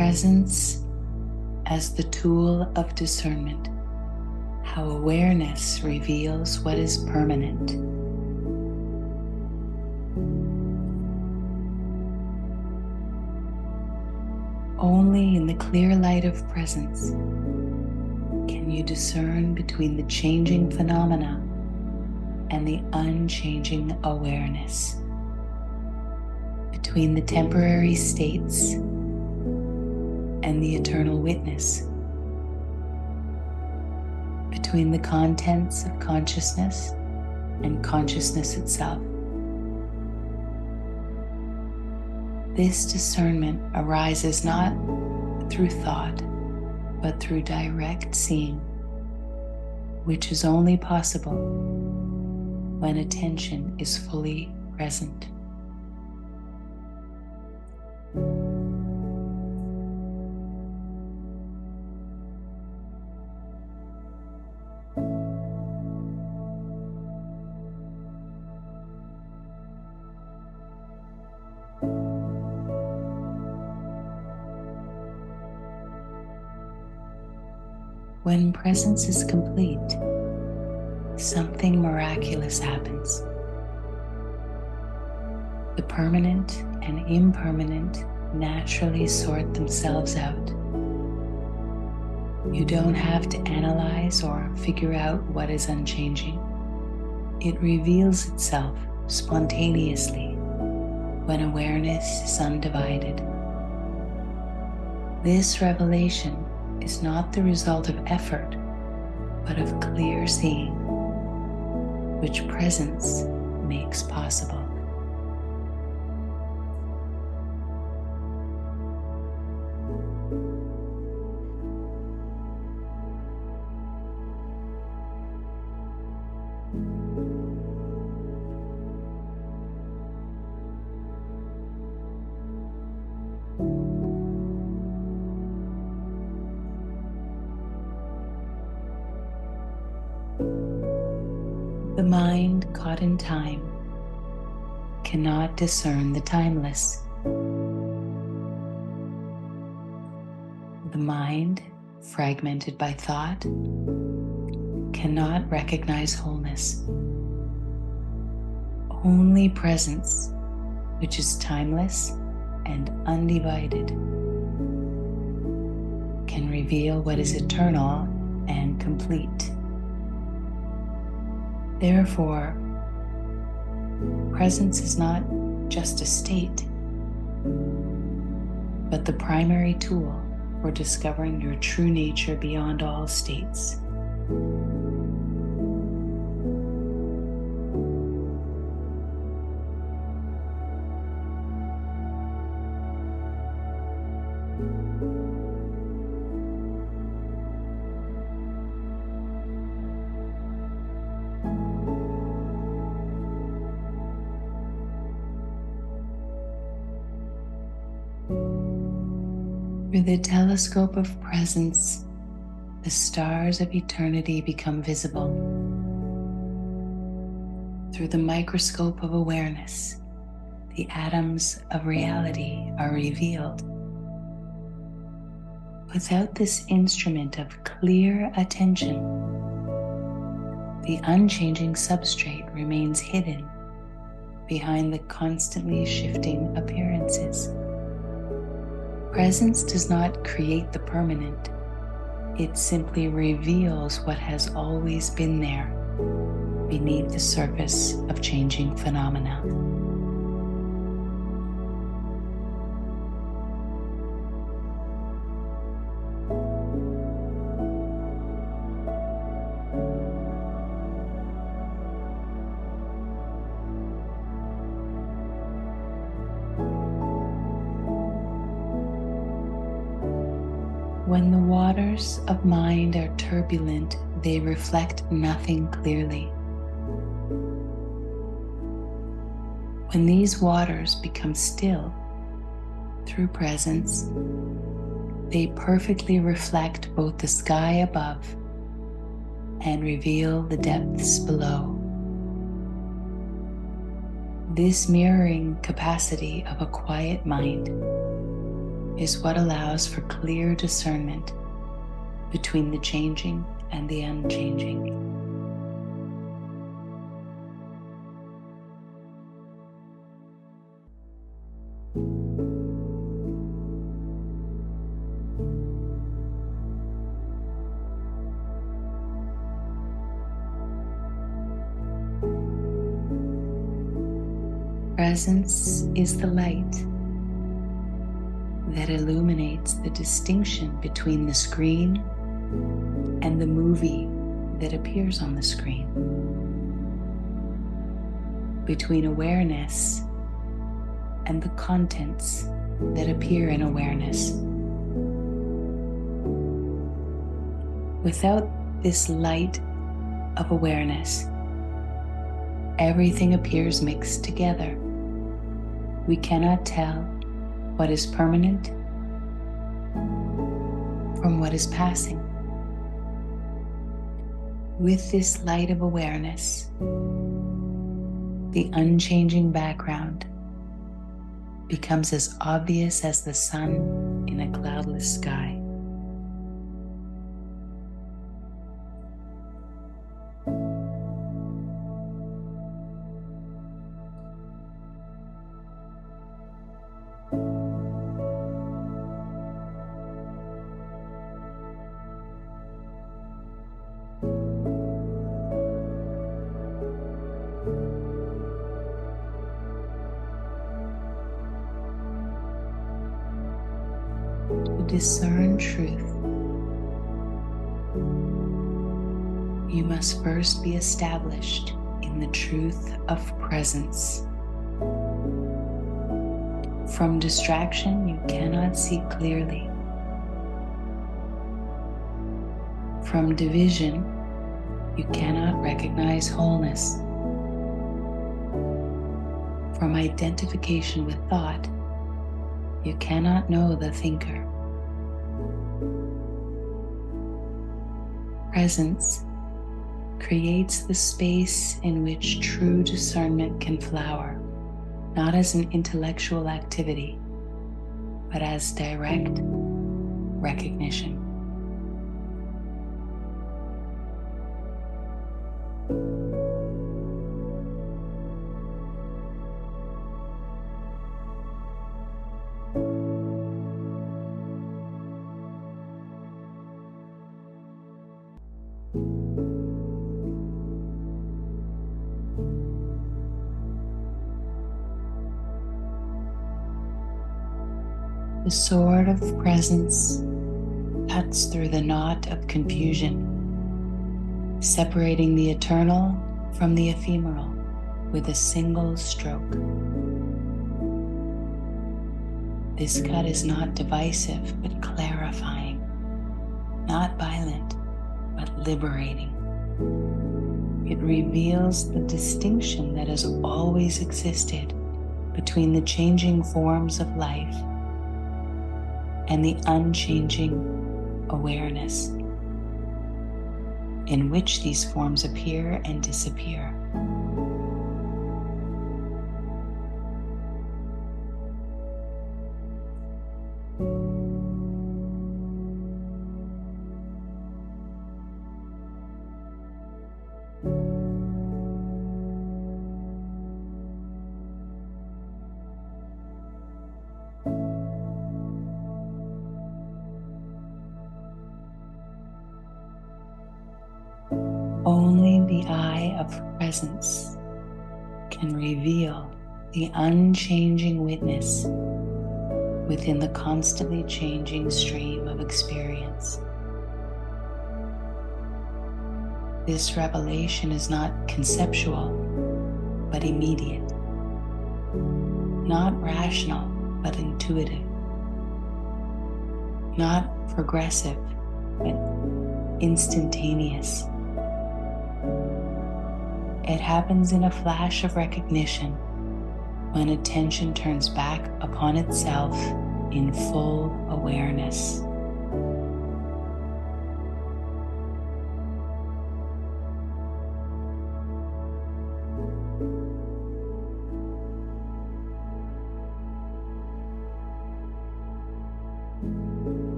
Presence as the tool of discernment, how awareness reveals what is permanent. Only in the clear light of presence can you discern between the changing phenomena and the unchanging awareness, between the temporary states and the eternal witness, between the contents of consciousness and consciousness itself. This discernment arises not through thought, but through direct seeing, which is only possible when attention is fully present. When presence is complete, something miraculous happens. The permanent and impermanent naturally sort themselves out. You don't have to analyze or figure out what is unchanging. It reveals itself spontaneously when awareness is undivided. This revelation is not the result of effort, but of clear seeing, which presence makes possible. The mind caught in time cannot discern the timeless. The mind, fragmented by thought, cannot recognize wholeness. Only presence, which is timeless and undivided, can reveal what is eternal and complete. Therefore, presence is not just a state, but the primary tool for discovering your true nature beyond all states. Through the telescope of presence, the stars of eternity become visible. Through the microscope of awareness, the atoms of reality are revealed. Without this instrument of clear attention, the unchanging substrate remains hidden behind the constantly shifting appearances. Presence does not create the permanent. It simply reveals what has always been there beneath the surface of changing phenomena. When the waters of mind are turbulent, they reflect nothing clearly. When these waters become still through presence, they perfectly reflect both the sky above and reveal the depths below. This mirroring capacity of a quiet mind is what allows for clear discernment between the changing and the unchanging. Presence is the light that illuminates the distinction between the screen and the movie that appears on the screen, between awareness and the contents that appear in awareness. Without this light of awareness, everything appears mixed together. We cannot tell what is permanent from what is passing. With this light of awareness, the unchanging background becomes as obvious as the sun in a cloudless sky. To discern truth, you must first be established in the truth of presence. From distraction, you cannot see clearly. From division, you cannot recognize wholeness. From identification with thought, you cannot know the thinker. Presence creates the space in which true discernment can flower, not as an intellectual activity, but as direct recognition. The sword of presence cuts through the knot of confusion, separating the eternal from the ephemeral with a single stroke. This cut is not divisive, but clarifying, not violent, but liberating. It reveals the distinction that has always existed between the changing forms of life and the unchanging awareness in which these forms appear and disappear. Only the eye of presence can reveal the unchanging witness within the constantly changing stream of experience. This revelation is not conceptual, but immediate, not rational, but intuitive, not progressive, but instantaneous. It happens in a flash of recognition when attention turns back upon itself in full awareness.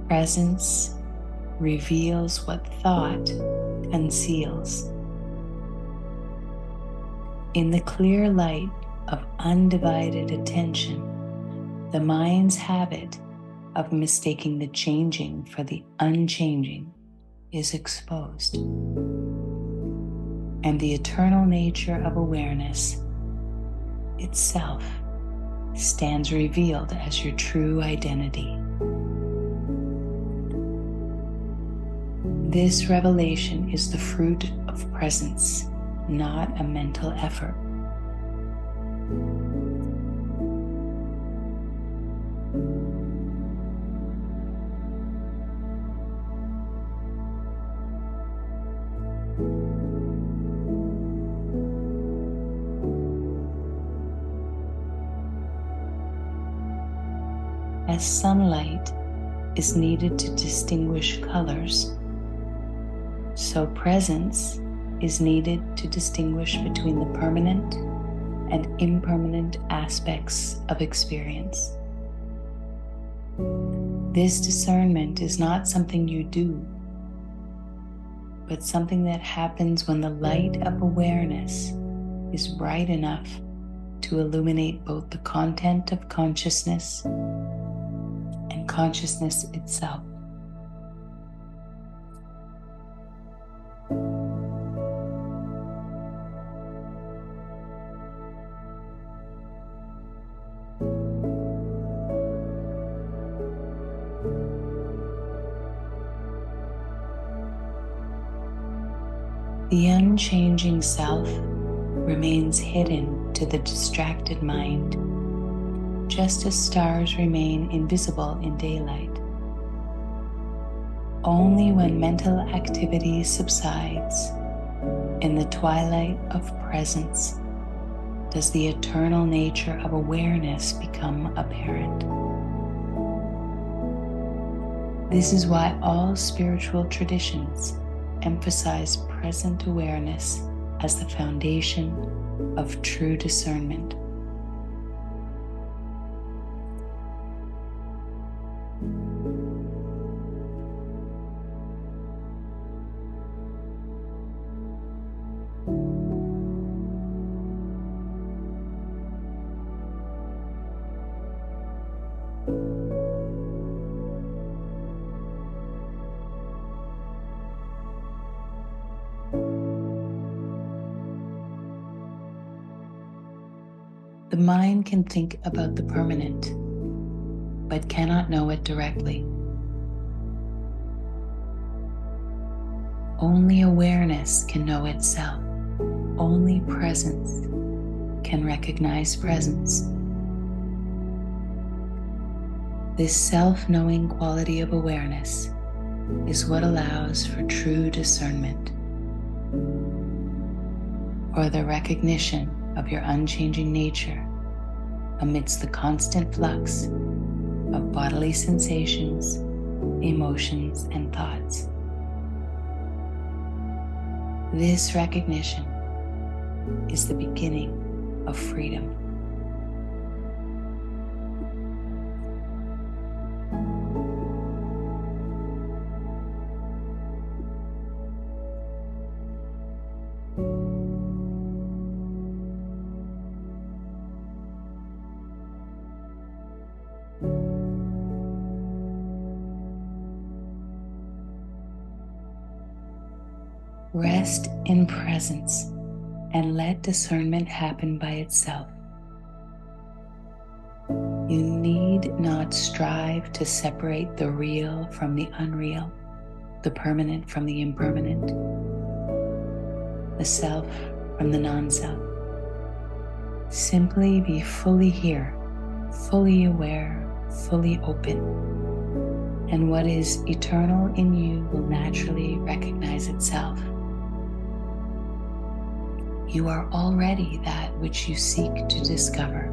Presence reveals what thought conceals. In the clear light of undivided attention, the mind's habit of mistaking the changing for the unchanging is exposed, and the eternal nature of awareness itself stands revealed as your true identity. This revelation is the fruit of presence, not a mental effort. As sunlight is needed to distinguish colors, so presence is needed to distinguish between the permanent and impermanent aspects of experience. This discernment is not something you do, but something that happens when the light of awareness is bright enough to illuminate both the content of consciousness and consciousness itself. The unchanging self remains hidden to the distracted mind, just as stars remain invisible in daylight. Only when mental activity subsides, in the twilight of presence, does the eternal nature of awareness become apparent. This is why all spiritual traditions emphasize present awareness as the foundation of true discernment. The mind can think about the permanent, but cannot know it directly. Only awareness can know itself. Only presence can recognize presence. This self-knowing quality of awareness is what allows for true discernment, or the recognition of your unchanging nature amidst the constant flux of bodily sensations, emotions, and thoughts. This recognition is the beginning of freedom. Rest in presence and let discernment happen by itself. You need not strive to separate the real from the unreal, the permanent from the impermanent, the self from the non-self. Simply be fully here, fully aware, fully open, and what is eternal in you will naturally recognize itself. You are already that which you seek to discover.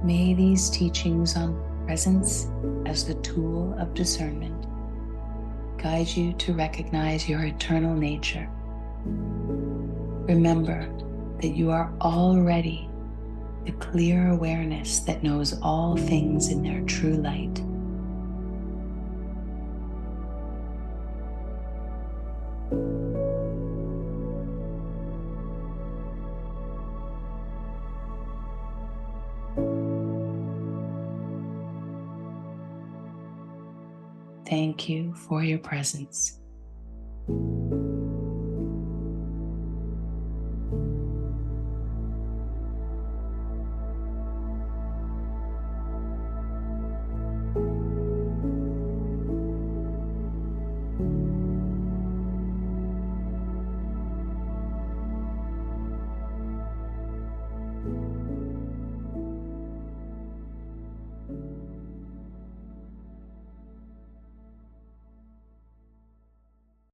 May these teachings on presence as the tool of discernment guide you to recognize your eternal nature. Remember that you are already the clear awareness that knows all things in their true light. Thank you for your presence.